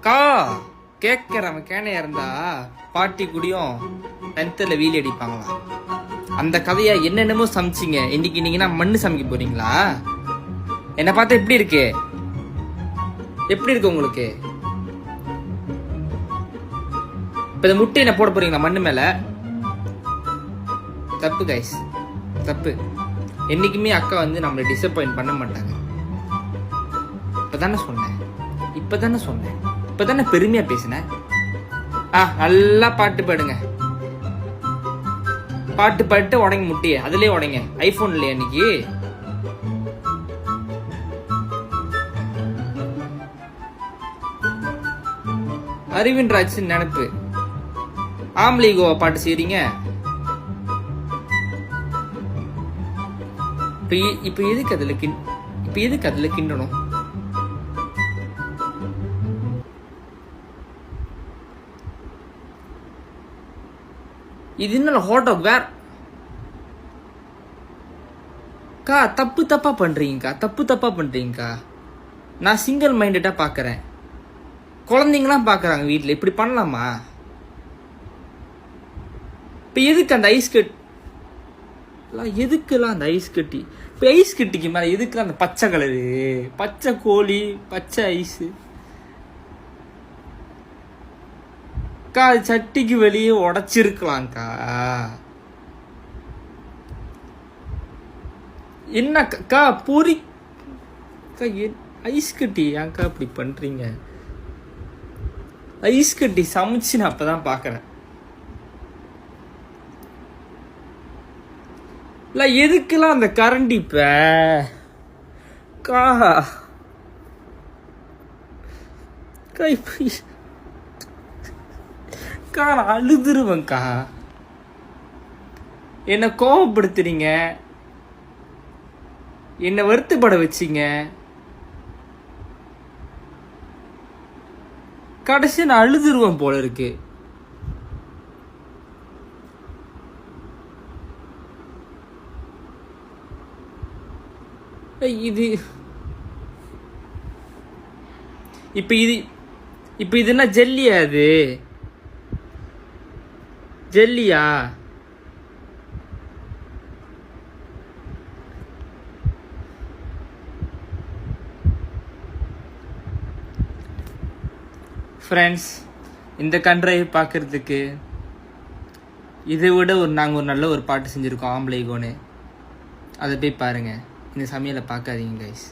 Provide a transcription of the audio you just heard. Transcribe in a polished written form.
கா கேட்கறவன் கேனையா இருந்தா பாட்டி கூடயும் 10th வீலி அடிப்பாங்களாம். அந்த கதையா என்னென்னமோ சமைச்சிங்க. இன்னைக்கு நீங்கன்னா மண்ணு சமைக்க போறீங்களா? என்ன பார்த்தா எப்படி இருக்கு? எப்படி இருக்கு உங்களுக்கு? இப்ப இந்த முட்டை என்ன போட போறீங்களா மண்ணு மேல? தப்பு கைஸ், தப்பு. என்னைக்குமே அக்கா வந்து நம்மளை டிசப்பாயிண்ட் பண்ண மாட்டாங்க. இப்பதானே சொன்னேன், இப்பதானே பெருமையா பேசினேன். நல்லா பாட்டு பாடுங்க. பாட்டு பாட்டு உடங்க முட்டிய, அதுலயே உடங்க. ஐபோன் இல்லையா இன்னைக்கு? அரவிந்த் ராஜ் நினைப்பு ஆம்பளை கோவா பாட்டு செய்றீங்க. இப்ப எதுக்கு அதுல கிண்டணும்? இது என்ன ஹாட் வேற கா? தப்பா பண்றீங்கக்கா. நான் சிங்கிள் மைண்டடா பாக்குறேன். குழந்தைங்களாம் பாக்குறாங்க வீட்டுல. இப்படி பண்ணலாமா? இப்ப எதுக்கு அந்த ஐஸ் கட்டி? எதுக்குலாம் அந்த ஐஸ் கட்டி? இப்ப ஐஸ் கட்டிக்கு மேல எதுக்குலாம் அந்த பச்சை கலரு? பச்சை கோழி, பச்சை ஐஸ் கா. சட்டிக்கு வெளியே உடைச்சிருக்கலாம்க்கா. என்னக்கா பொறி ஐஸ் கட்டி ஏன்க்கா இப்படி பண்றீங்க? ஐஸ் கட்டி சமைச்சு நான் அப்பதான் பாக்குறேன். எதுக்குலாம் அந்த கரண்டி? இப்ப நான் அழுதுருவேன்க்கா. என்ன கோபப்படுத்துறீங்க, என்ன வருத்தப்பட வச்சீங்க. கடைசி நான் அழுதுருவேன் போல இருக்கு. இது இப்ப இது என்ன ஜெல்லியா? அது ஜெல்லியா? ஃப்ரெண்ட்ஸ், இந்த கன்ட்ரைவ் பார்க்கறதுக்கு இதை விட நாங்கள் ஒரு நல்ல ஒரு பாட்டு செஞ்சுருக்கோம், ஆம்பளை கோனு. அதை போய் பாருங்கள். இந்த சமையலை பார்க்காதீங்க கைஸ்.